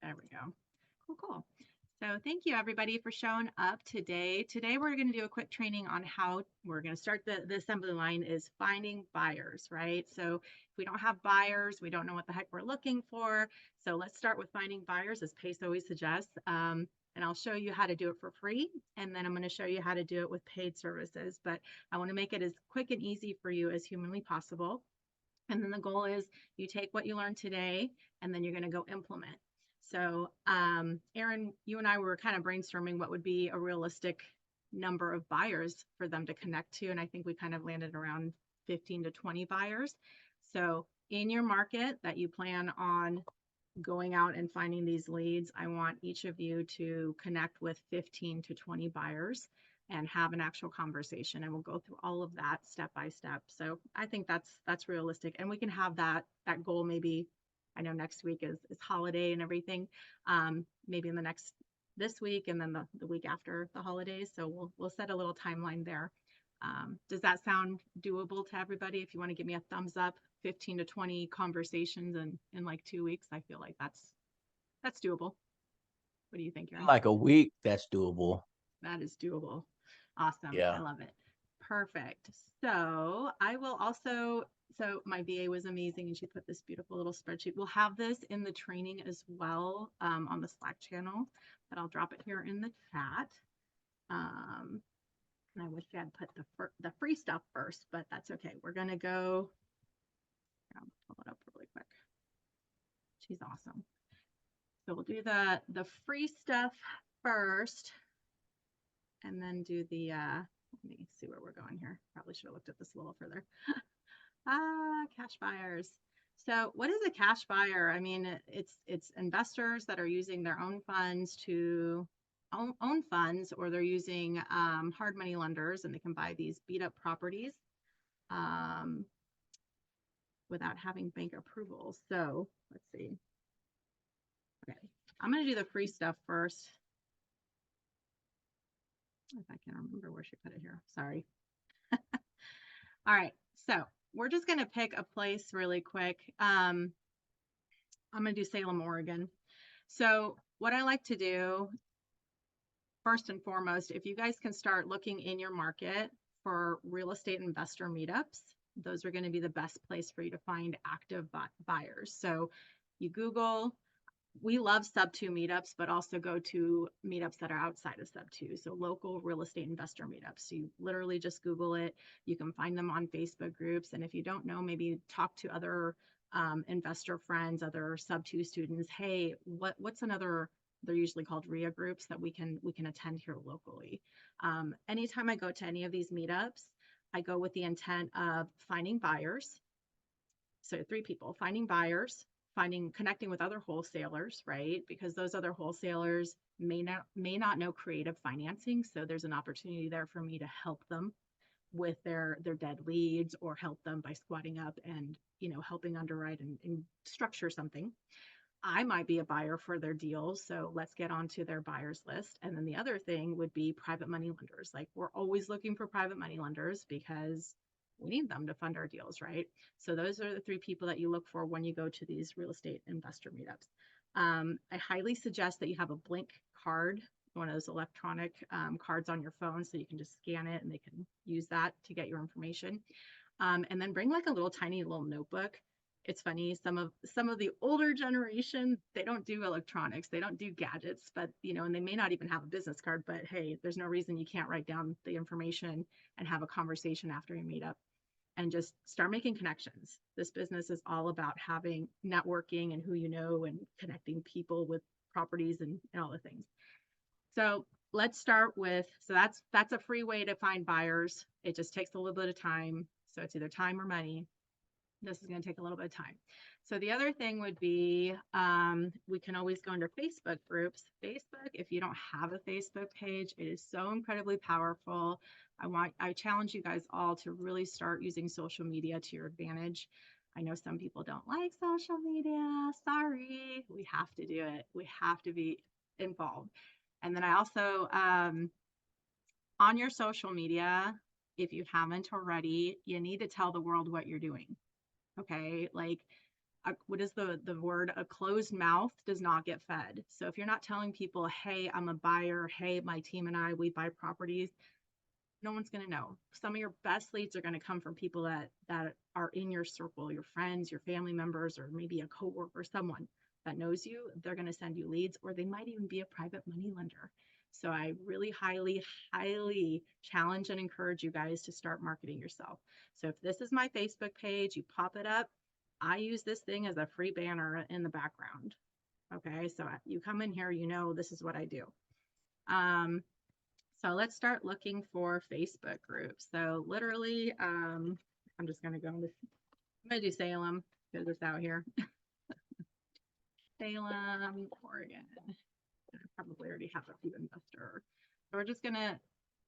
There we go. Cool. So thank you everybody for showing up today. Today we're going to do a quick training on how we're going to start the assembly line is finding buyers, right? So if we don't have buyers, we don't know what the heck we're looking for. So let's start with finding buyers, as Pace always suggests. And I'll show you how to do it for free. And then I'm going to show you how to do it with paid services. But I want to make it as quick and easy for you as humanly possible. And then the goal is you take what you learned today, and then you're going to go implement. So, Aaron, you and I were kind of brainstorming what would be a realistic number of buyers for them to connect to. And I think we kind of landed around 15 to 20 buyers. So in your market that you plan on going out and finding these leads, I want each of you to connect with 15 to 20 buyers and have an actual conversation, and we'll go through all of that step by step. So I think that's realistic, and we can have that goal maybe. I know next week is holiday and everything, maybe in this week and then the week after the holidays. So we'll set a little timeline there. Does that sound doable to everybody? If you want to give me a thumbs up, 15 to 20 conversations in like 2 weeks, I feel like that's doable. What do you think, Aaron? Like a week, that's doable. That is doable. Awesome. I Yeah. love it. Perfect. So I will also, so my VA was amazing and she put this beautiful little spreadsheet. We'll have this in the training as well, on the Slack channel, but I'll drop it here in the chat. And I wish I had put the free stuff first, but that's okay. We're going to go, I'll pull it up really quick. She's awesome. So we'll do the free stuff first, and then do the, let me see where we're going here. Probably should have looked at this a little further. Cash buyers. So what is a cash buyer? I mean, it's investors that are using their own funds to own funds, or they're using hard money lenders, and they can buy these beat up properties without having bank approval. So let's see. Okay, I'm going to do the free stuff first. If I can remember where she put it here. Sorry. All right. So we're just going to pick a place really quick. I'm going to do Salem, Oregon. So what I like to do, first and foremost, if you guys can start looking in your market for real estate investor meetups, those are going to be the best place for you to find active buyers. So you Google, we love sub 2 meetups, but also go to meetups that are outside of sub 2. So local real estate investor meetups. So you literally just Google it. You can find them on Facebook groups. And if you don't know, maybe talk to other investor friends, other sub 2 students. Hey, what's another, they're usually called RIA groups that we can attend here locally. Anytime I go to any of these meetups, I go with the intent of finding buyers. So 3 people, finding buyers, connecting with other wholesalers, right? Because those other wholesalers may not know creative financing. So there's an opportunity there for me to help them with their dead leads, or help them by squatting up and, helping underwrite and structure something. I might be a buyer for their deals, so let's get onto their buyers list. And then the other thing would be private money lenders. Like, we're always looking for private money lenders because we need them to fund our deals, right? So those are the 3 people that you look for when you go to these real estate investor meetups. I highly suggest that you have a Blink card, one of those electronic cards on your phone, so you can just scan it and they can use that to get your information. And then bring like a little tiny little notebook. It's funny, some of the older generation, they don't do electronics, they don't do gadgets, but and they may not even have a business card, but hey, there's no reason you can't write down the information and have a conversation after you meet up and just start making connections. This business is all about having networking and who you know, and connecting people with properties and all the things. So let's start with, so that's a free way to find buyers. It just takes a little bit of time. So it's either time or money. This is going to take a little bit of time. So the other thing would be, we can always go under Facebook groups. Facebook, if you don't have a Facebook page, it is so incredibly powerful. I challenge you guys all to really start using social media to your advantage. I know some people don't like social media. Sorry, we have to do it. We have to be involved. And then I also, on your social media, if you haven't already, you need to tell the world what you're doing. Okay. Like, what is the word? A closed mouth does not get fed. So if you're not telling people, hey, I'm a buyer, hey, my team and I, we buy properties, no one's going to know. Some of your best leads are going to come from people that are in your circle, your friends, your family members, or maybe a coworker, someone that knows you. They're going to send you leads, or they might even be a private money lender. So I really highly challenge and encourage you guys to start marketing yourself. So if this is my Facebook page, you pop it up. I use this thing as a free banner in the background. Okay, so you come in here, you know this is what I do. So let's start looking for Facebook groups. So literally, I'm just going to go into, I'm going to do Salem because it's out here. Salem, Oregon. I probably already have a few investors. So we're just going to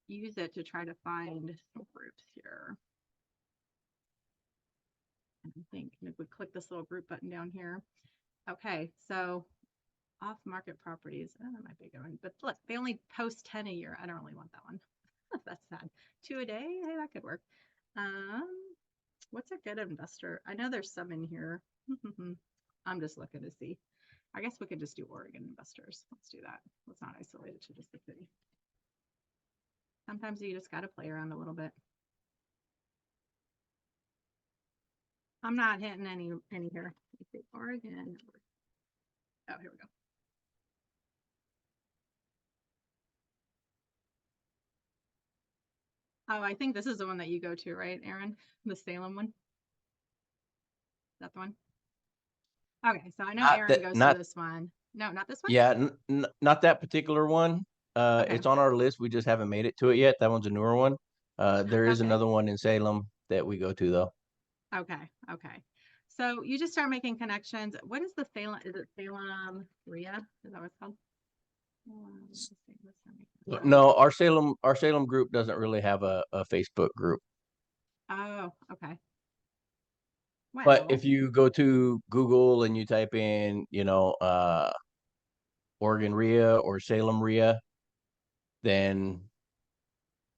use it to try to find some groups here. I think if we click this little group button down here. Okay, so off-market properties. Oh, that might be going, but look, they only post 10 a year. I don't really want that one. That's sad. 2 a day. Hey, that could work. What's a good investor? I know there's some in here. I'm just looking to see. I guess we could just do Oregon investors. Let's do that. Let's not isolate it to just the city. Sometimes you just got to play around a little bit. I'm not hitting any here. Let's see, Oregon. Oh, here we go. Oh, I think this is the one that you go to, right, Aaron? The Salem one? Is that the one? Okay, so I know Aaron goes to this one. No, not this one? Yeah, not that particular one. Okay. It's on our list. We just haven't made it to it yet. That one's a newer one. There is Okay. another one in Salem that we go to though. Okay. So you just start making connections. What is the Salem? Is it Salem RIA? Is that what it's called? No, our Salem group doesn't really have a Facebook group. Oh, okay. But Well, if you go to Google and you type in, Oregon RIA or Salem RIA, then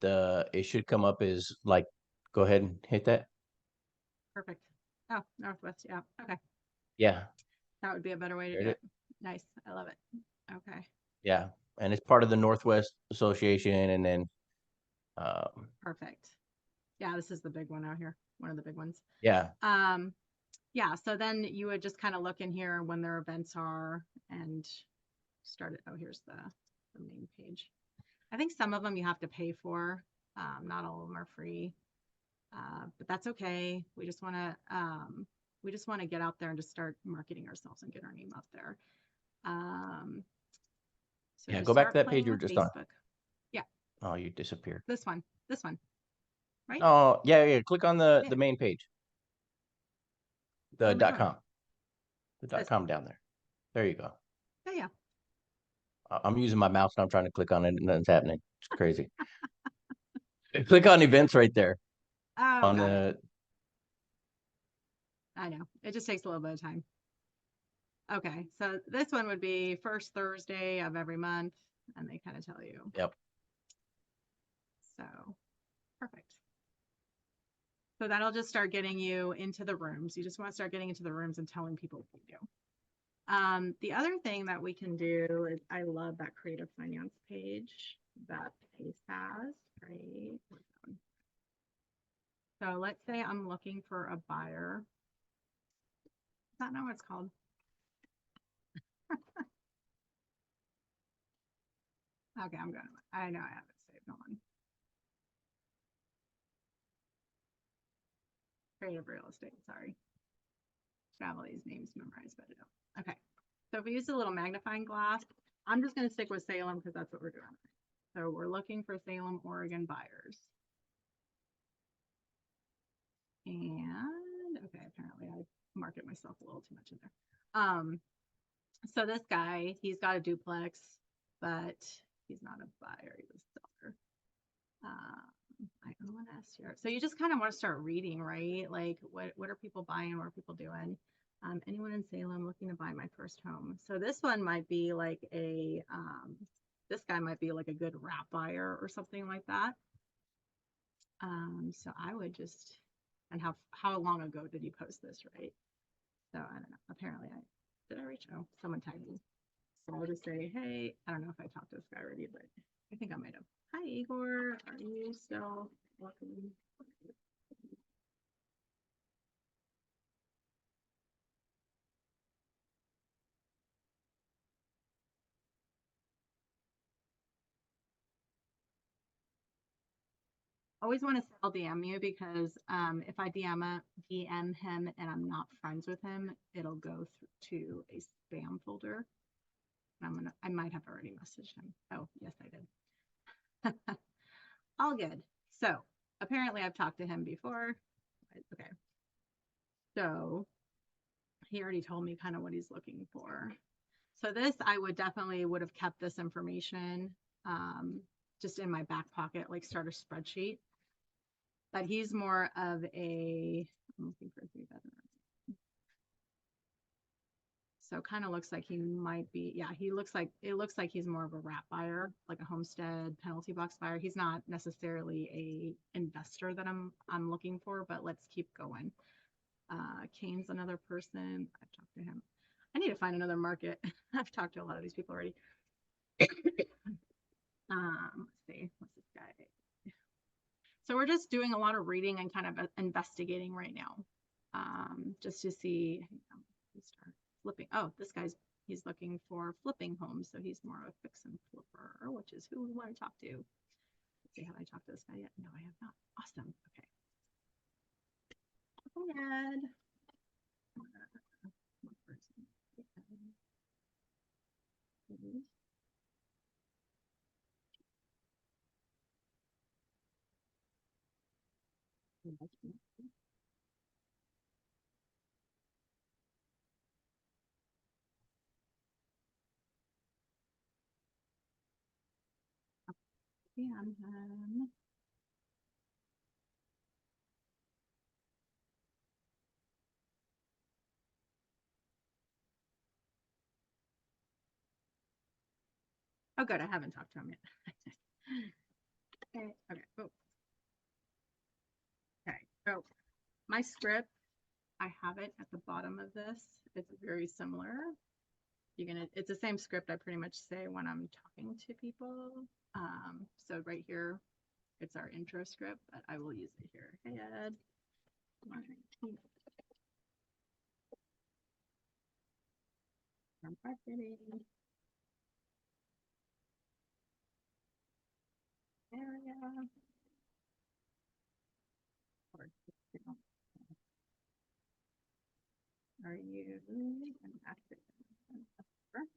it should come up as like, go ahead and hit that. perfect. Oh, Northwest. Yeah. Okay. Yeah. That would be a better way to do it. Nice. I love it. Okay. Yeah. And it's part of the Northwest Association. And then, Perfect. Yeah, this is the big one out here. One of the big ones. yeah. Yeah. So then you would just kind of look in here when their events are and start it. Oh, here's the main page. I think some of them you have to pay for. Not all of them are free, but that's okay. We just want to get out there and just start marketing ourselves and get our name out there. So Yeah. just Go back to start that page playing you were with just on. Facebook. Yeah. Oh, you disappeared. This one, right? Oh, yeah. Click on the Yeah. main page. Where The am I going? .com. The .com down there. There you go. Yeah. I'm using my mouse and I'm trying to click on it and nothing's happening. It's crazy. Click on events right there. Oh, On got it. the I know. It just takes a little bit of time. Okay. So this one would be first Thursday of every month, and they kind of tell you. Yep. So perfect. So that'll just start getting you into the rooms. You just want to start getting into the rooms and telling people what you do. The other thing that we can do is I love that creative finance page that Pace has. Great. So let's say I'm looking for a buyer. Does that know what it's called? Okay, I know I have it saved on. Creative real estate, sorry. Should have all these names memorized, but I don't. Okay, so if we use a little magnifying glass, I'm just going to stick with Salem because that's what we're doing. So we're looking for Salem, Oregon buyers. And okay, apparently I market myself a little too much in there. So this guy, he's got a duplex, but he's not a buyer, he's a seller. I don't want to ask here. So you just kind of want to start reading, right? Like what are people buying? What are people doing? Anyone in Salem looking to buy my first home? So this one might be like this guy might be like a good wrap buyer or something like that. So I would just, and how long ago did you post this, right? So I don't know. Apparently did I reach? Oh, someone tagged me. So I'll just say, hey, I don't know if I talked to this guy already, but I think I might have. Hi, Igor. Are you still working? Always want to sell DM you because if I DM him and I'm not friends with him, it'll go to a spam folder. I might have already messaged him. Oh, yes, I did. All good. So apparently I've talked to him before. Okay. So he already told me kind of what he's looking for. So this, I would definitely would have kept this information just in my back pocket, like start a spreadsheet. But he's more of I'm looking for a 3 bedroom. So kind of looks like he might be, yeah, it looks like he's more of a wrap buyer, like a homestead penalty box buyer. He's not necessarily a investor that I'm looking for, but let's keep going. Kane's another person. I've talked to him. I need to find another market. I've talked to a lot of these people already. Let's see, what's this guy? So we're just doing a lot of reading and kind of investigating right now, just to see. Start flipping. Oh, he's looking for flipping homes, so he's more of a fix and flipper, which is who we want to talk to. Let's see, have I talked to this guy yet? No, I have not. Awesome. Okay. Go ahead. And oh, good. I haven't talked to him yet. Okay. Okay. Oh. Okay. Oh, my script. I have it at the bottom of this. It's very similar. It's the same script I pretty much say when I'm talking to people. So right here, it's our intro script, but I will use it here. Hey, Ed. From marketing. Area. Are you an active investor?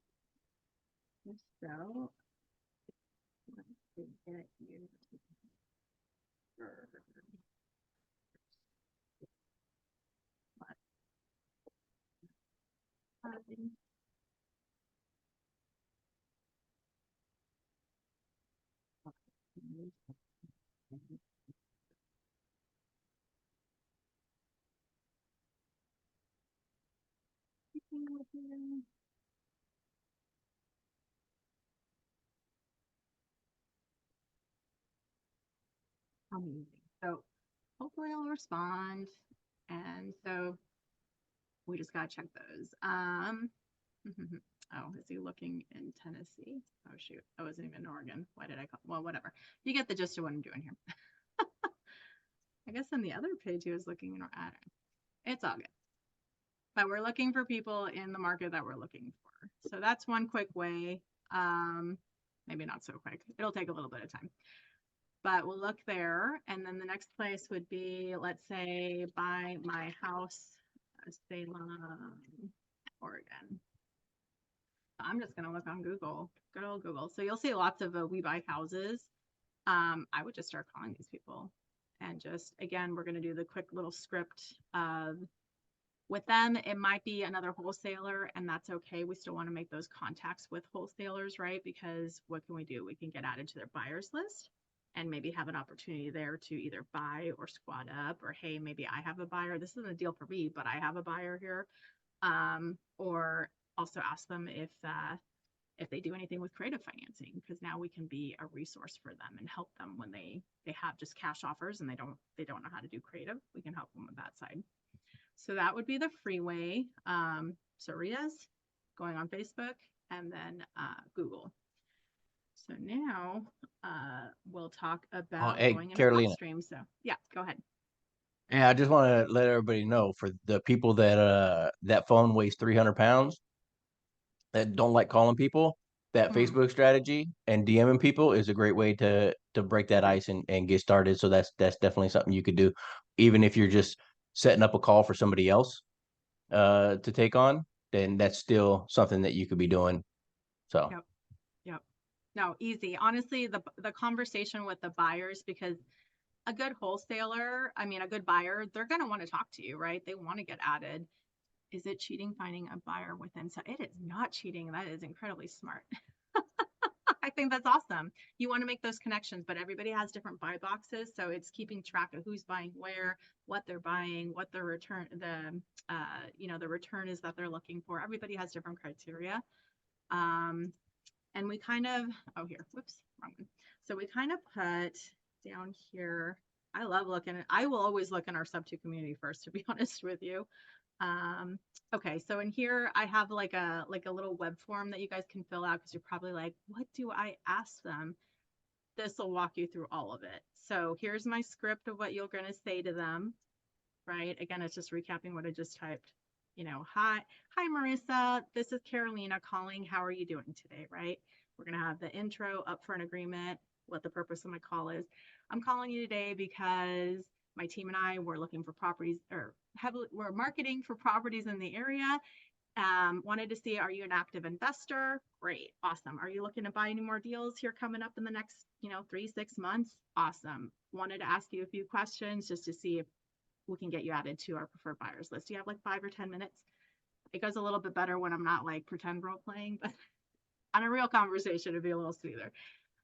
If so, let me get you amazing. So hopefully I'll respond. And so we just gotta check those. Oh, is he looking in Tennessee? Oh shoot, I wasn't even in Oregon. Why did I call? Well, whatever. You get the gist of what I'm doing here. I guess on the other page he was looking in. I don't know. It's all good. But we're looking for people in the market that we're looking for. So that's one quick way. Maybe not so quick. It'll take a little bit of time. But we'll look there. And then the next place would be, let's say, buy my house, Salem, Oregon. I'm just going to look on Google, good old Google. So you'll see lots of we buy houses. I would just start calling these people and just, again, we're going to do the quick little script of with them. It might be another wholesaler and that's okay. We still want to make those contacts with wholesalers, right? Because what can we do? We can get added to their buyers list and maybe have an opportunity there to either buy or squat up or, hey, maybe I have a buyer. This isn't a deal for me, but I have a buyer here. Or also ask them if they do anything with creative financing, because now we can be a resource for them and help them when they have just cash offers and they don't know how to do creative. We can help them with that side. So that would be the freeway. So Ria's going on Facebook and then Google. So now we'll talk about Hey, going into Carolina. PropStream. So yeah, go ahead. Yeah, I just want to let everybody know, for the people that that phone weighs 300 pounds that don't like calling people, that Mm, Facebook strategy and DMing people is a great way to break that ice and get started. So that's definitely something you could do, even if you're just setting up a call for somebody else to take on, then that's still something that you could be doing. So yep, yep. No, easy. Honestly, the conversation with the buyers, because a good wholesaler, I mean, a good buyer, they're going to want to talk to you, right? They want to get added. Is it cheating finding a buyer within? So it is not cheating. That is incredibly smart. I think that's awesome. You want to make those connections, but everybody has different buy boxes. So it's keeping track of who's buying where, what they're buying, what the return, the return is that they're looking for. Everybody has different criteria. Um, and we kind of, oh, here, whoops, wrong one. So we kind of put down here, I love looking at, I will always look in our sub 2 community first, to be honest with you. Okay, so in here I have like a little web form that you guys can fill out, because you're probably like, what do I ask them? This will walk you through all of it. So here's my script of what you're going to say to them, right? Again, it's just recapping what I just typed. Hi Marissa, this is Carolina calling. How are you doing today, right? We're going to have the intro up for an agreement, what the purpose of my call is. I'm calling you today because my team and I were looking for properties, or we're marketing for properties in the area. Wanted to see, are you an active investor? Great, awesome. Are you looking to buy any more deals here coming up in the next 3-6 months? Awesome. Wanted to ask you a few questions just to see if we can get you added to our preferred buyers list. Do you have like 5 or 10 minutes? It goes a little bit better when I'm not like pretend role playing, but on a real conversation, it'd be a little smoother.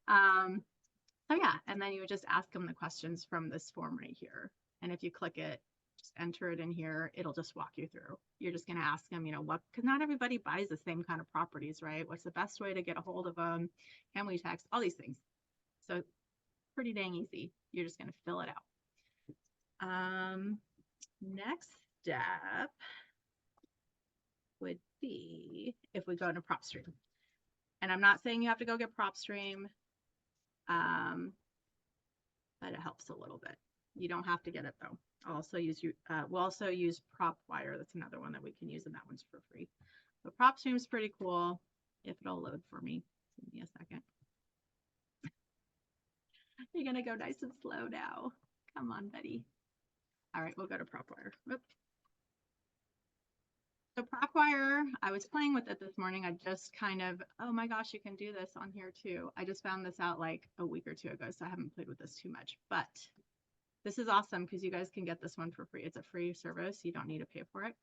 So yeah, and then you would just ask them the questions from this form right here. And if you click it, just enter it in here, it'll just walk you through. You're just going to ask them, what, because not everybody buys the same kind of properties, right? What's the best way to get a hold of them? Can we text? All these things. So pretty dang easy. You're just going to fill it out. Next step would be if we go into PropStream. And I'm not saying you have to go get PropStream, but it helps a little bit. You don't have to get it though. We'll also use PropWire. That's another one that we can use, and that one's for free. But PropStream is pretty cool. If it'll load for me, give me a second. You're gonna go nice and slow now. Come on, buddy. All right, we'll go to PropWire. Whoops. So PropWire, I was playing with it this morning. I just kind of, oh my gosh, you can do this on here too. I just found this out like a week or two ago, so I haven't played with this too much. But this is awesome because you guys can get this one for free. It's a free service. You don't need to pay for it.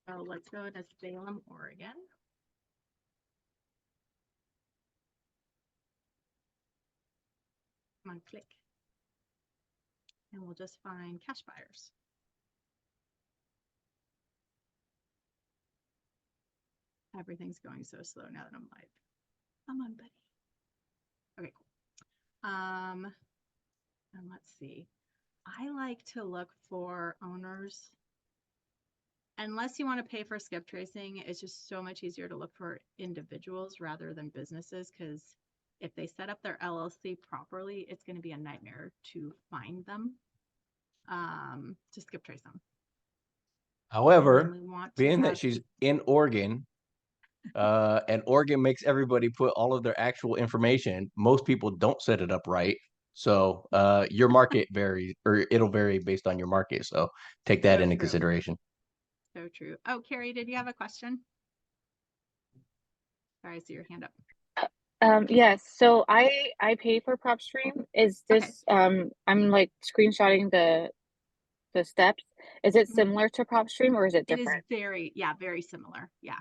So let's go to Salem, Oregon. Come on, click. And we'll just find cash buyers. Everything's going so slow now that I'm live. Come on, buddy. Okay, cool. And let's see. I like to look for owners. Unless you want to pay for skip tracing, it's just so much easier to look for individuals rather than businesses, because if they set up their LLC properly, it's going to be a nightmare to find them, to skip trace them. however, We want to being that have, she's in Oregon, and Oregon makes everybody put all of their actual information, most people don't set it up right. So your market varies, or it'll vary based on your market. So take that so into true. consideration. So true. Oh, Carrie, did you have a question? Sorry, I see your hand up. Yes, so I pay for PropStream. Is Okay. this I'm like screenshotting the steps. Is it Mhm. similar to PropStream or is it It is different? very similar. Yeah.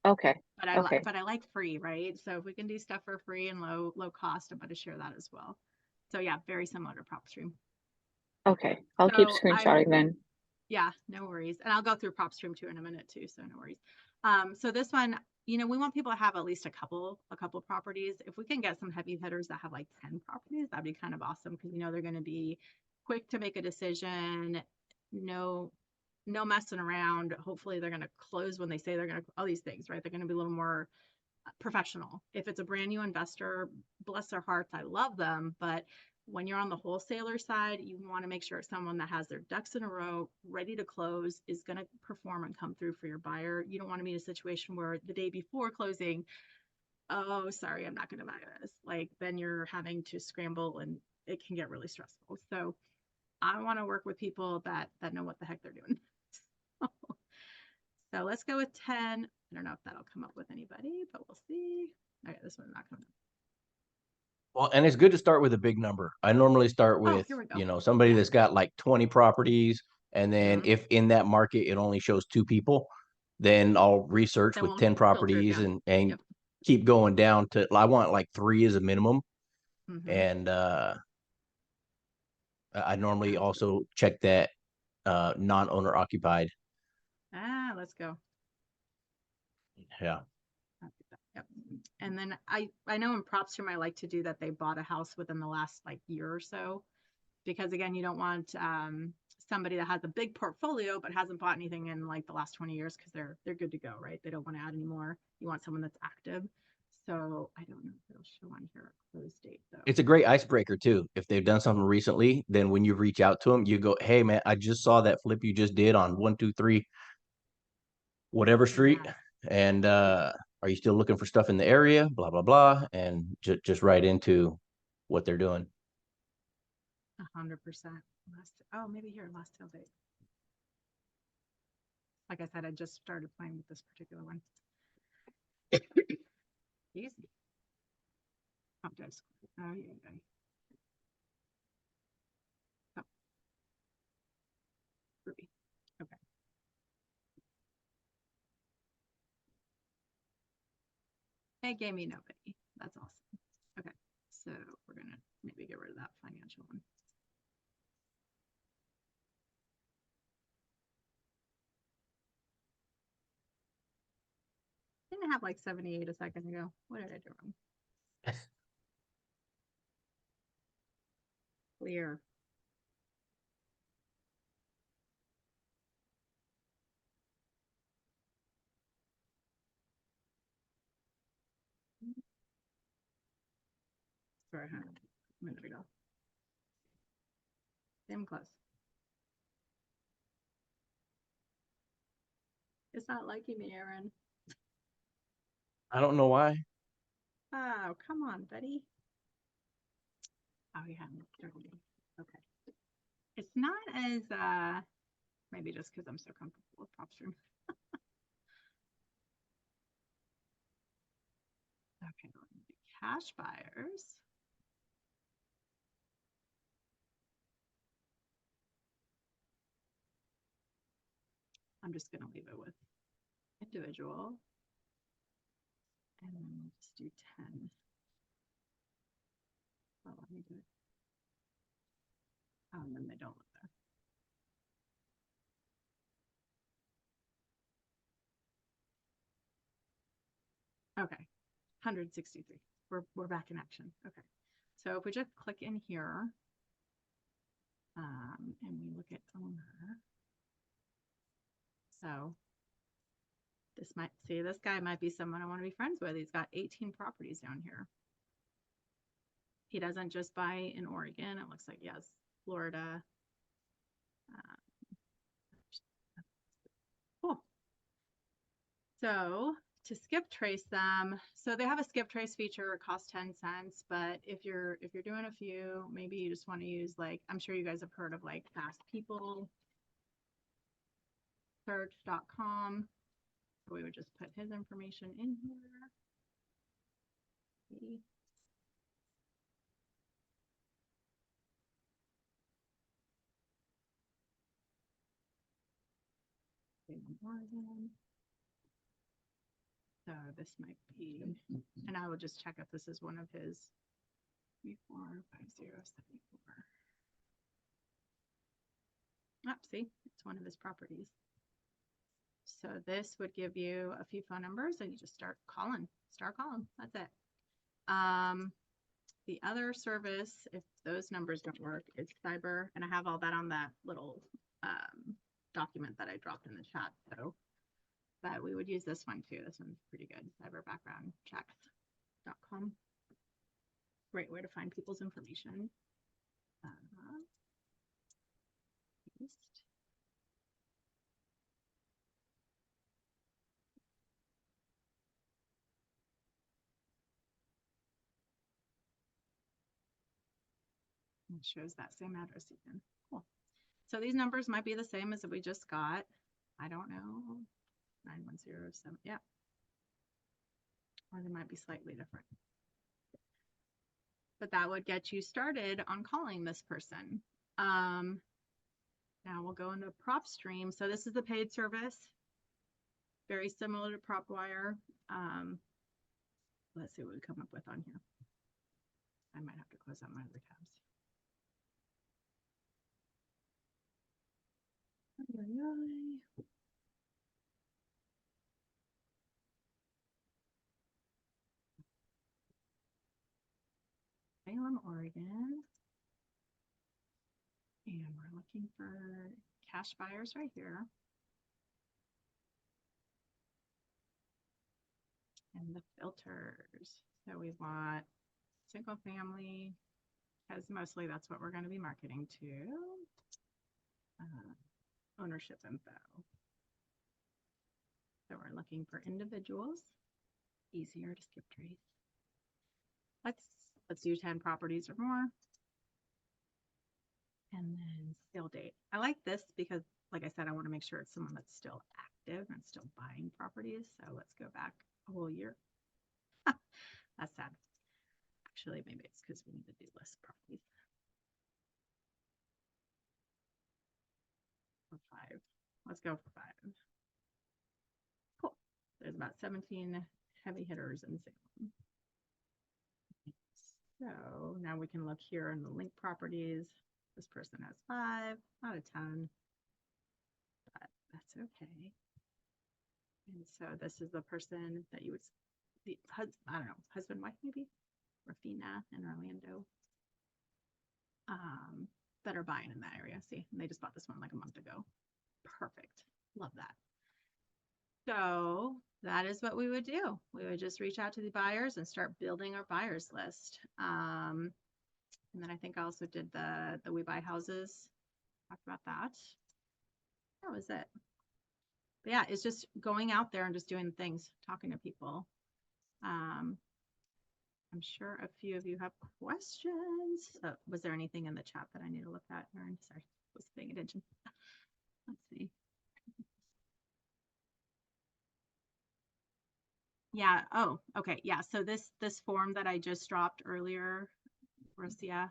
Okay. But Okay. I like free, right? So if we can do stuff for free and low cost, I'm going to share that as well. So yeah, very similar to PropStream. Okay. I'll keep So screenshotting then. yeah, no worries. And I'll go through PropStream too in a minute too, so no worries. So this one, we want people to have at least a couple properties. If we can get some heavy hitters that have like 10 properties, that'd be kind of awesome, because they're going to be quick to make a decision. No, no messing around. Hopefully they're going to close when they say they're going to, all these things, right? They're going to be a little more professional. If it's a brand new investor, bless their hearts, I love them. But when you're on the wholesaler side, you want to make sure someone that has their ducks in a row, ready to close, is going to perform and come through for your buyer. You don't want to be in a situation where the day before closing, oh, sorry, I'm not going to buy this. Like, then you're having to scramble and it can get really stressful. So I want to work with people that know what the heck they're doing. So let's go with 10. I don't know if that'll come up with anybody, but we'll see. Okay, this one's not coming up. Well, and it's good to start with a big number. I normally start Oh, with, here we go. somebody Yeah. that's got like 20 properties. And then Mhm. if in that market it only shows 2 people, then I'll research Then with we'll 10 filter it properties down. and Yep. keep going down to, I want like 3 as a minimum. Mm-hmm. And I normally Sounds good. also check that non-owner occupied. Ah, let's go. Yeah. Yep. And then I know in PropStream I like to do that they bought a house within the last like year or so, because again, you don't want somebody that has a big portfolio but hasn't bought anything in like the last 20 years, because they're good to go, right? They don't want to add anymore. You want someone that's active. So I don't know if it'll show on here a close date though. It's a great icebreaker too. If they've done something recently, then when you reach out to them, you go, "Hey man, I just saw that flip you just did on 123 whatever street, Yes. and are you still looking for stuff in the area? Blah blah blah," and just right into what they're doing. 100%. Oh, maybe here, last sale date. Like I said, I just started playing with this particular one. Easy. Oh, just, oh, yeah, yeah. Oh, Ruby. Okay. It gave me nobody. That's awesome. Okay. So we're going to maybe get rid of that financial one. Didn't have like 78 a second ago. What did I do wrong? Clear. Sorry, I had a minute ago. Damn close. It's not liking me, Aaron. I don't know why. Oh, come on, buddy. Oh, yeah. Okay. It's not as maybe just because I'm so comfortable with PropStream. Okay, cash buyers. I'm just gonna leave it with individual, and then we'll just do 10. Well, let me do it. Oh, and then they don't live there. Okay, 163. We're back in action. Okay, so if we just click in here, and we look at owner, so this guy might be someone I want to be friends with. He's got 18 properties down here. He doesn't just buy in Oregon. It looks like he has Florida. Cool. So to skip trace them, so they have a skip trace feature. It costs 10 cents, but if you're doing a few, maybe you just want to use, like, I'm sure you guys have heard of like fastpeoplesearch.com. So we would just put his information in here. So this might be, and I will just check if this is one of his 345074. Oh, see, it's one of his properties. So this would give you a few phone numbers and you just start calling. That's it. The other service, if those numbers don't work, is cyber, and I have all that on that little document that I dropped in the chat, so, but we would use this one too. This one's pretty good. Cyberbackgroundchecks.com. Great way to find people's information. Paste. It shows that same address again. Cool. So these numbers might be the same as we just got. I don't know. 9107. Yeah. Or they might be slightly different. But that would get you started on calling this person. Now we'll go into PropStream. So this is the paid service. Very similar to PropWire. Let's see what we come up with on here. I might have to close out my other tabs. Salem, Oregon. And we're looking for cash buyers right here. And the filters. So we want single family, because mostly that's what we're going to be marketing to. Ownership info. So we're looking for individuals. Easier to skip trees. Let's do 10 properties or more. And then sale date. I like this because, like I said, I want to make sure it's someone that's still active and still buying properties. So let's go back a whole year. That's sad. Actually, maybe it's because we need to do less properties. For 5. Let's go for 5. Cool. There's about 17 heavy hitters in Salem. So now we can look here in the link properties. This person has 5, not a ton, but that's okay. And so this is the person that you would, I don't know, husband, wife maybe, Rafina in Orlando, that are buying in that area. See, and they just bought this one like a month ago. Perfect. Love that. So that is what we would do. We would just reach out to the buyers and start building our buyers list. And then I think I also did the We Buy Houses. Talked about that. That was it. But yeah, it's just going out there and just doing things, talking to people. I'm sure a few of you have questions. Was there anything in the chat that I need to look at, Erin? Sorry, I was paying attention. Let's see. Yeah. Oh, okay. Yeah. So this form that I just dropped earlier, Rosia,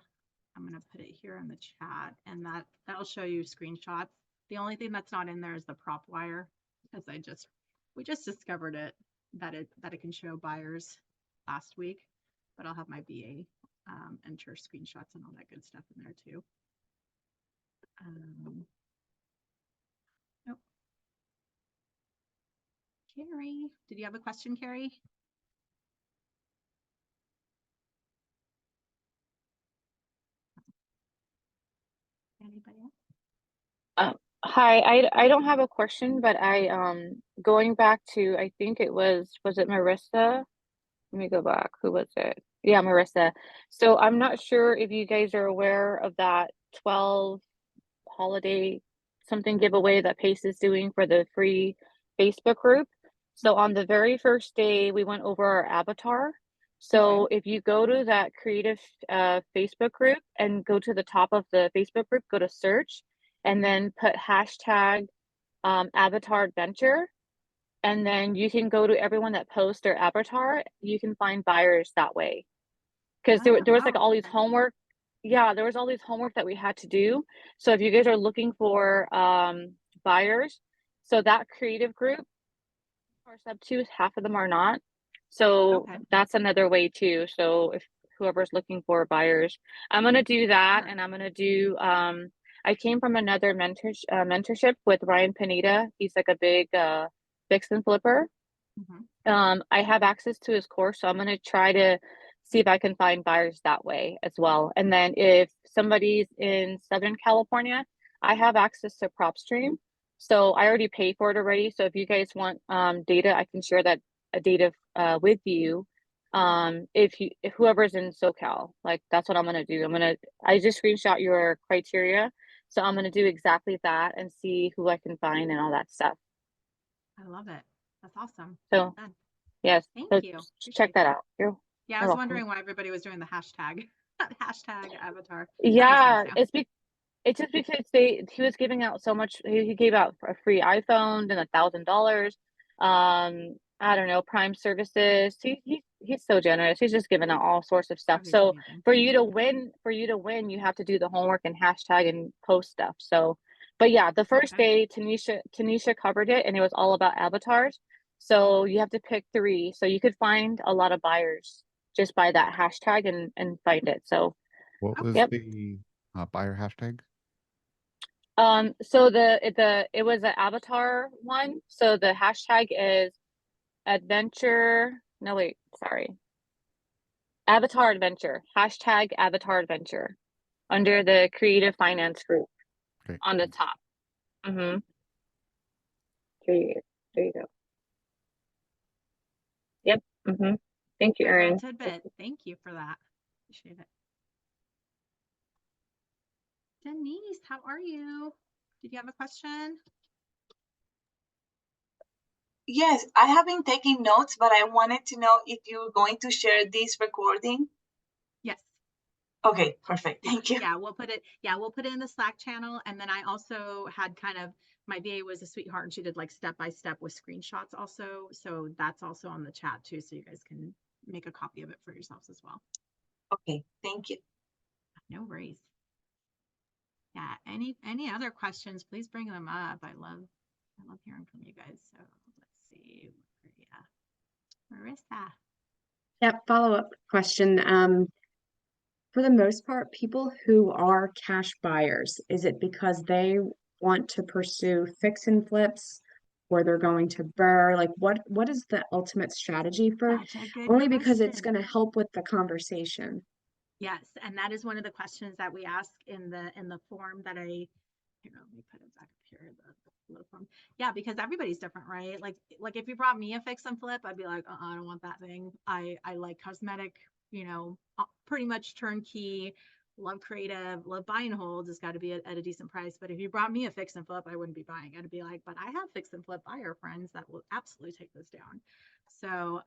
I'm gonna put it here in the chat, and that'll show you screenshots. The only thing that's not in there is the PropWire, because we just discovered it that it can show buyers last week, but I'll have my BA enter screenshots and all that good stuff in there too. Nope. Carrie, did you have a question, Carrie? Anybody else? Hi, I don't have a question, but going back to, I think it was it Marissa? Let me go back. Who was it? Yeah, Marissa. So I'm not sure if you guys are aware of that 12 holiday something giveaway that Pace is doing for the free Facebook group. So on the very first day, we went over our avatar. So if you go to that creative Facebook group and go to the top of the Facebook group, go to search, and then put hashtag avatar adventure. And then you can go to everyone that posts their avatar. You can find buyers that way. Because there was like all these homework. Yeah, there was all these homework that we had to do. So if you guys are looking for buyers, so that creative group are sub to, half of them are not. So that's another way too. So if whoever's looking for buyers, I'm gonna do that, and I'm gonna do. I came from another mentorship with Ryan Pineda. He's like a big fix and flipper. I have access to his course, so I'm gonna try to see if I can find buyers that way as well. And then if somebody's in Southern California, I have access to PropStream. So I already paid for it already. So if you guys want data, I can share that data with you. If whoever's in SoCal, like that's what I'm gonna do. I just screenshot your criteria. So I'm gonna do exactly that and see who I can find and all that stuff. I love it. That's awesome. So Done. yes, Thank so you. check Appreciate that that. out. You're Yeah, I you're was welcome. wondering why everybody was doing the hashtag hashtag avatar. That makes Yeah, sense now. it's just because he was giving out so much. He gave out a free iPhone and $1,000. I don't know, Prime services. He's so generous. He's just giving out all sorts of stuff. Oh, he's So amazing. for you to win, you have to do the homework and hashtag and post stuff. So, but yeah, the first Okay. day Tanisha covered it, and it was all about avatars. So you have to pick 3. So you could find a lot of buyers just by that hashtag and find it. So What was yep. the buyer hashtag? So it was an avatar one. So the hashtag is adventure. No, wait, sorry. Avatar adventure. Hashtag avatar adventure under the creative finance group Okay. on the top. Mm-hmm. There you go. Yep. Mm-hmm. Thank you, Great little Erin. tidbit. Thank you for that. Appreciate it. Denise, how are you? Did you have a question? Yes, I have been taking notes, but I wanted to know if you were going to share this recording. Yes. Okay, perfect. Thank you. Yeah, we'll put it in the Slack channel. And then I also had my VA was a sweetheart and she did like step by step with screenshots also. So that's also on the chat too. So you guys can make a copy of it for yourselves as well. Okay, thank you. No worries. Yeah, any other questions, please bring them up. I love hearing from you guys. So let's see. Yeah. Marissa. Yep, follow-up question. For the most part, people who are cash buyers, is it because they want to pursue fix and flips or they're going to burr? Like what is the ultimate strategy for? Such a good Only because it's question. going to help with the conversation. Yes, and that is one of the questions that we ask in the form that let me put it back up here, the little form. Yeah, because everybody's different, right? Like if you brought me a fix and flip, I'd be like, I don't want that thing. I like cosmetic, pretty much turnkey, love creative, love buy and hold. It's got to be at a decent price. But if you brought me a fix and flip, I wouldn't be buying. I'd be like, but I have fix and flip buyer friends that will absolutely take this down. So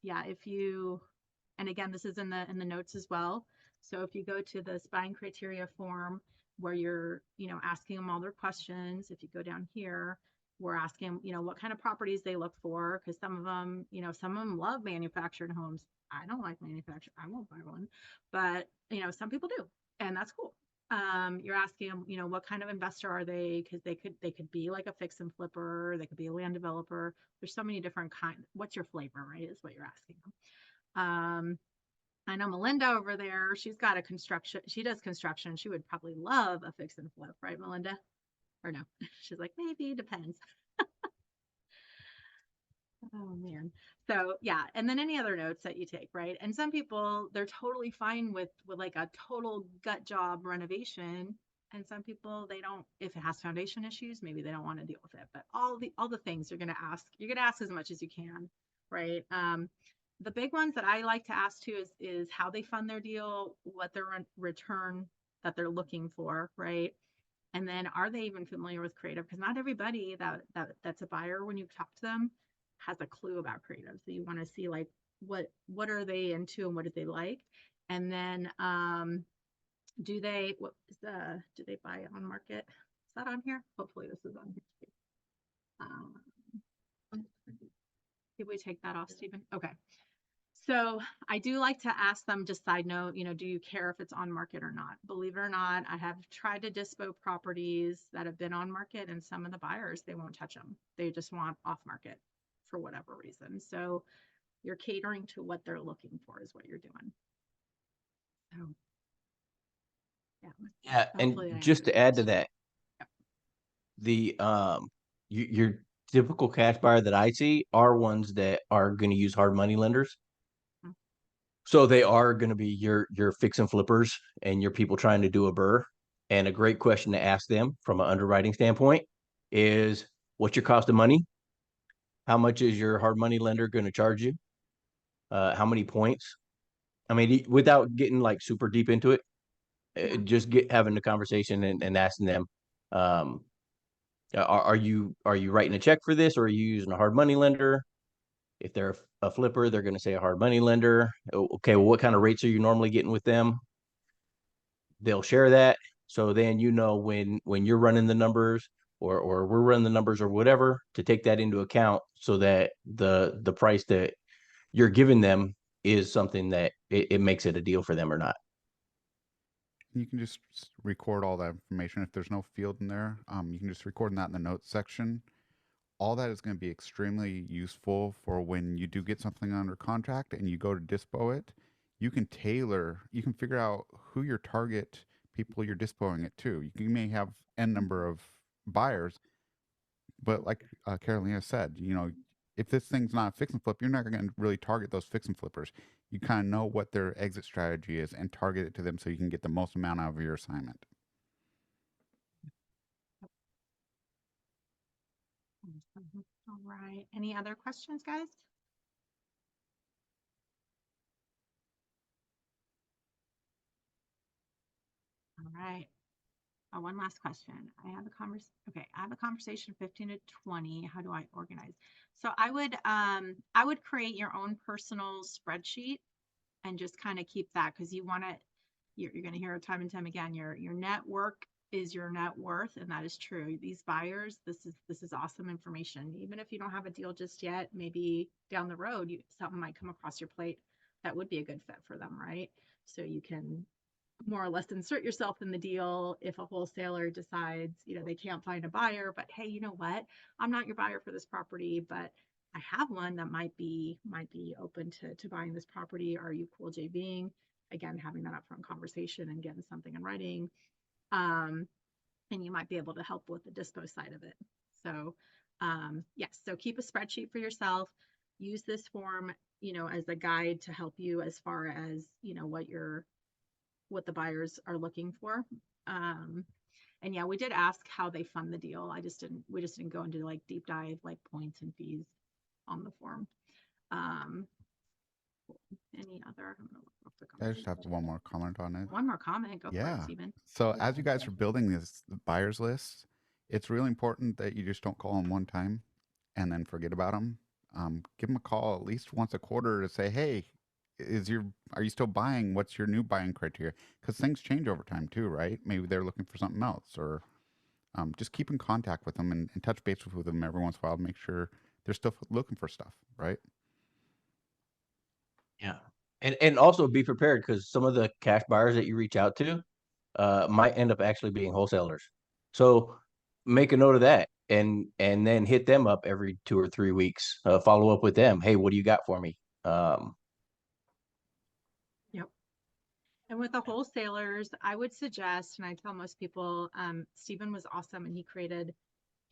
yeah, and again, this is in the notes as well. So if you go to the buying criteria form where you're, asking them all their questions, if you go down here, we're asking, what kind of properties they look for, because some of them love manufactured homes. I don't like manufactured. I won't buy one, but some people do, and that's cool. You're asking them, what kind of investor are they? Because they could be like a fix and flipper, they could be a land developer. There's so many different kinds. What's your flavor, right? Is what you're asking them. I know Melinda over there, she does construction. She would probably love a fix and flip, right, Melinda? Or no? She's like, maybe, depends. Oh man. So yeah, and then any other notes that you take, right? And some people, they're totally fine with like a total gut job renovation. And some people, they don't, if it has foundation issues, maybe they don't want to deal with it. But all the things you're gonna ask as much as you can, right? The big ones that I like to ask too is how they fund their deal, what their return that they're looking for, right? And then are they even familiar with creative? Because not everybody that's a buyer, when you talk to them, has a clue about creative. So you want to see like what are they into and what do they like? And then do they buy it on market? Is that on here? Hopefully this is on here. Did we take that off, Stephen? Okay. So I do like to ask them, just side note, do you care if it's on market or not? Believe it or not, I have tried to dispo properties that have been on market, and some of the buyers, they won't touch them. They just want off market for whatever reason. So you're catering to what they're looking for is what you're doing. So Yeah, and just to add to that, the your typical cash buyer that I see are ones that are going to use hard money lenders. So they are going to be your fix and flippers and your people trying to do a burr. And a great question to ask them from an underwriting standpoint is what's your cost of money? How much is your hard money lender going to charge you? How many points? I mean, without getting like super deep into it, Yeah. just having the conversation and asking them, um, are you writing a check for this, or are you using a hard money lender? If they're a flipper, they're going to say a hard money lender. Okay, well, what kind of rates are you normally getting with them? They'll share that. So then when you're running the numbers or we're running the numbers or whatever, to take that into account so that the price that you're giving them is something that it makes it a deal for them or not. You can just record all that information. If there's no field in there, you can just record that in the notes section. All that is going to be extremely useful for when you do get something under contract and you go to dispo it. You can figure out who your target people you're dispoing it to. You may have N number of buyers, but like Carolina said, if this thing's not a fix and flip, you're not going to really target those fix and flippers. You kind of know what their exit strategy is and target it to them so you can get the most amount out of your assignment. All right. Any other questions, guys? All right. Oh, one last question. I have a conversation 15 to 20. How do I organize? So I would create your own personal spreadsheet and just kind of keep that, because you're going to hear it time and time again, your network is your net worth, and that is true. These buyers, this is awesome information. Even if you don't have a deal just yet, maybe down the road something might come across your plate that would be a good fit for them, right? So you can more or less insert yourself in the deal if a wholesaler decides, they can't find a buyer, but hey, you know what? I'm not your buyer for this property, but I have one that might be open to buying this property. Are you cool JVing? Again, having that upfront conversation and getting something in writing. And you might be able to help with the dispo side of it. So yes, so keep a spreadsheet for yourself. Use this form, as a guide to help you as far as, what the buyers are looking for. And yeah, we did ask how they fund the deal. We just didn't go into like deep dive, like points and fees on the form. Any other? I'm gonna look real quick on I my just have page. one more comment on it. One more comment. Go for it, Yeah. Stephen. So as you guys are building this buyers list, it's really important that you just don't call them one time and then forget about them. Give them a call at least once a quarter to say, hey, are you still buying? What's your new buying criteria? Because things change over time too, right? Maybe they're looking for something else, or just keep in contact with them and touch base with them every once in a while to make sure they're still looking for stuff, right? Yeah. And also be prepared, because some of the cash buyers that you reach out to might end up actually being wholesalers. So make a note of that and then hit them up every 2 or 3 weeks. Follow up with them. Hey, what do you got for me? Yep. And with the wholesalers, I would suggest, and I tell most people, Stephen was awesome, and he created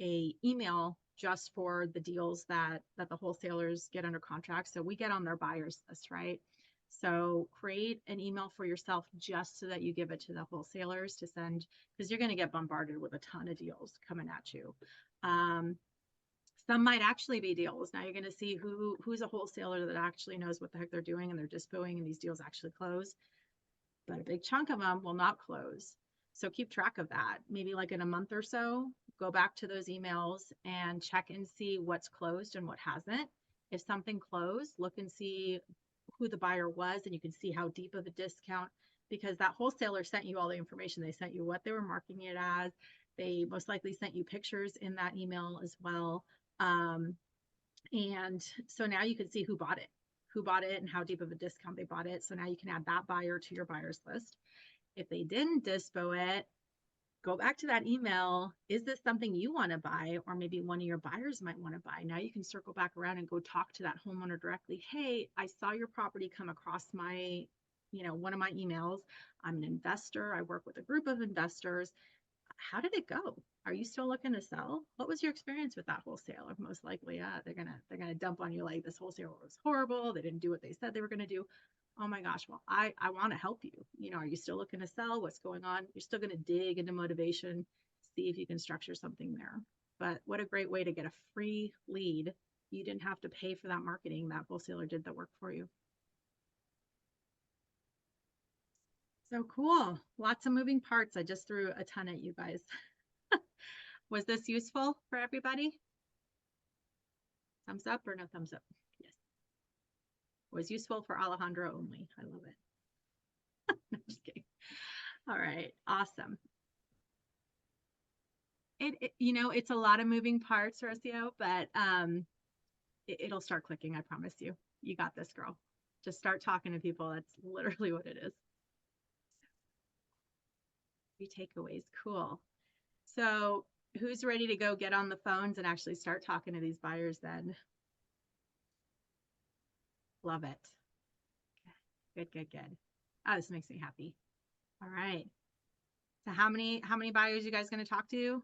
a email just for the deals that the wholesalers get under contract. So we get on their buyers list, right? So create an email for yourself just so that you give it to the wholesalers to send, because you're going to get bombarded with a ton of deals coming at you. Some might actually be deals. Now you're going to see who's a wholesaler that actually knows what the heck they're doing and they're dispoing and these deals actually close. But a big chunk of them will not close. So keep track of that. Maybe like in a month or so, go back to those emails and check and see what's closed and what hasn't. If something closed, look and see who the buyer was, and you can see how deep of a discount, because that wholesaler sent you all the information. They sent you what they were marketing it as. They most likely sent you pictures in that email as well. And so now you can see who bought it and how deep of a discount they bought it. So now you can add that buyer to your buyers list. If they didn't dispo it, go back to that email. Is this something you want to buy? Or maybe one of your buyers might want to buy. Now you can circle back around and go talk to that homeowner directly. Hey, I saw your property come across my, one of my emails. I'm an investor. I work with a group of investors. How did it go? Are you still looking to sell? What was your experience with that wholesaler? Most likely, they're gonna dump on you like this wholesaler was horrible. They didn't do what they said they were gonna do. Oh my gosh, well, I want to help you. Are you still looking to sell? What's going on? You're still gonna dig into motivation, see if you can structure something there. but what a great way to get a free lead. You didn't have to pay for that marketing. That wholesaler did the work for you. So cool. Lots of moving parts. I just threw a ton at you guys. Was this useful for everybody? Thumbs up or no thumbs up? Yes. Was useful for Alejandro only. I love it. No, just kidding. All right. Awesome. It's a lot of moving parts, Rocio, but it'll start clicking. I promise you. You got this, girl. Just start talking to people. That's literally what it is. Takeaways. Cool. So who's ready to go get on the phones and actually start talking to these buyers then? Love it. Good, good, good. Oh, this makes me happy. All right. So how many buyers you guys going to talk to?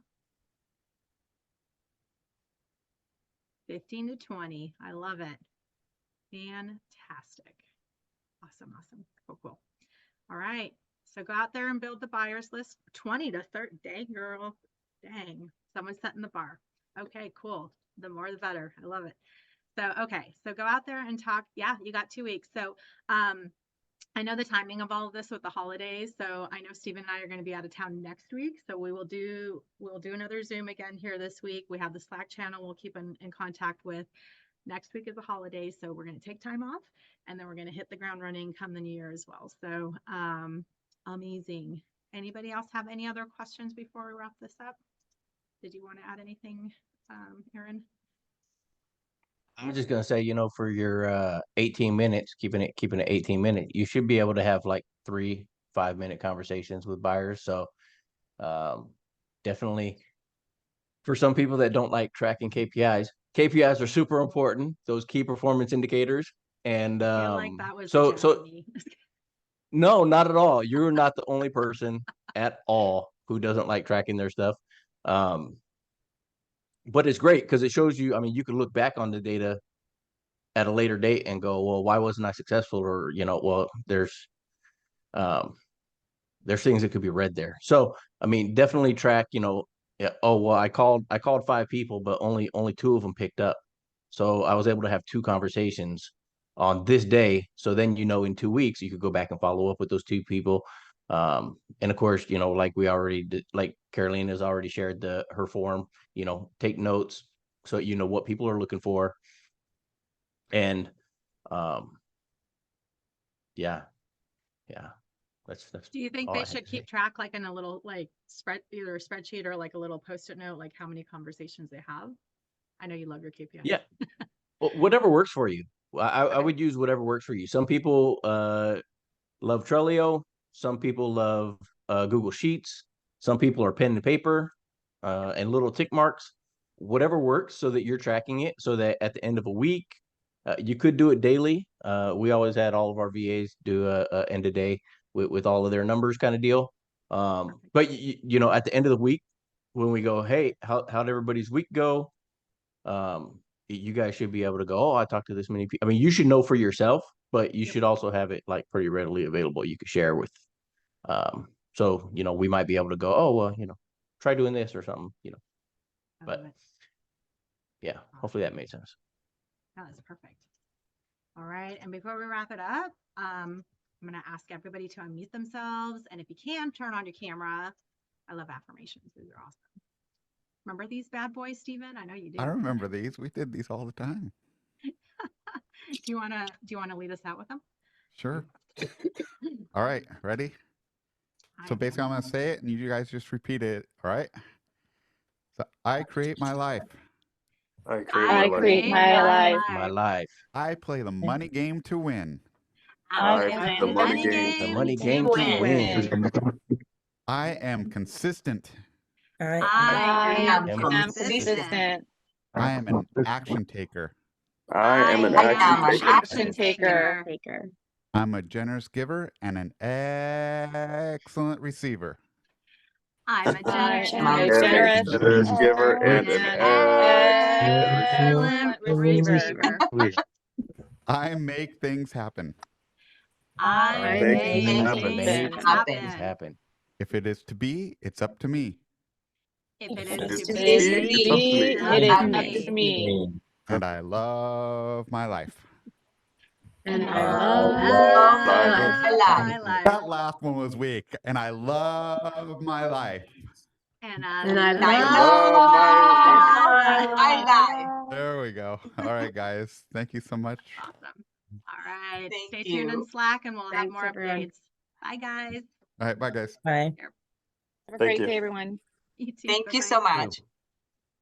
15 to 20. I love it. Fantastic. Awesome, awesome. Cool, cool. All right. So go out there and build the buyers list. 20 to 30. Dang, girl. Dang. Someone's setting the bar. Okay, cool. The more the better. I love it. So, okay. So go out there and talk. Yeah, you got 2 weeks. So I know the timing of all of this with the holidays. So I know Stephen and I are going to be out of town next week. So we'll do another Zoom again here this week. We have the Slack channel we'll keep in contact with. Next week is the holidays. So we're going to take time off and then we're going to hit the ground running come the new year as well. So amazing. Anybody else have any other questions before we wrap this up? Did you want to add anything, Aaron? I'm just gonna say, for your 18 minutes, keeping it 18 minutes, you should be able to have like 3 5-minute conversations with buyers. So definitely for some people that don't like tracking KPIs are super important, those key performance indicators. And I feel like that was so me. no, not at all. You're not the only person at all who doesn't like tracking their stuff. But it's great because it shows you, you can look back on the data at a later date and go, well, why wasn't I successful? Or, well, there's things that could be read there. So, definitely track, yeah, oh, well, I called 5 people, but only 2 of them picked up. So I was able to have 2 conversations on this day. So then, in 2 weeks, you could go back and follow up with those 2 people. And of course, like we already did, like Caroline has already shared her form, take notes so you know what people are looking for. And yeah. That's Do you think all they I had should to say. keep track like in a little either a spreadsheet or like a little post-it note, like how many conversations they have? I know you love your KPIs. Yeah. Well, whatever works for you. I Okay. would use whatever works for you. Some people love Trello. Some people love Google Sheets. Some people are pen and paper and little tick marks. Whatever works so that you're tracking it so that at the end of a week, you could do it daily. We always had all of our VAs do a end of day with all of their numbers kind of deal. But, at the end of the week, when we go, hey, how'd everybody's week go? You guys should be able to go, oh, I talked to this many people. You should know for yourself, but you should also have it like pretty readily available. You could share with, so, we might be able to go, oh, well, try doing this or something, but yeah, hopefully that made sense. That was perfect. All right. And before we wrap it up, I'm going to ask everybody to unmute themselves. And if you can, turn on your camera. I love affirmations. These are awesome. Remember these bad boys, Stephen? I know you do. I remember these. We did these all the time. Do you want to lead us out with them? Sure. All right. Ready? So basically, I'm going to say it and you guys just repeat it. All right. So I create my life. I create my life. My life. I play the money game to win. I play play the money game The money game to to win. I am consistent. I am consistent. consistent. I am an action taker. I am an Action taker. I'm a generous giver and an excellent receiver. I'm a I'm a generous generous giver and an excellent receiver. I make things happen. I make make things things Things happen. happen. If it is to be, it's up to me. If it It is is to to be, be, it's up to me. it is up up to to me. me. And I love my life. And And I I love love my my life. my life. That last one was weak. And I love my life. And And I love my life. There we go. All right, guys. Thank you so much. Awesome. All right. Thank Stay tuned in you. Slack and we'll have Thanks, more everyone. updates. Bye, guys. All right, bye, guys. Bye. Have a Thank great you. day, everyone. You too. Thank you Bye-bye. so much.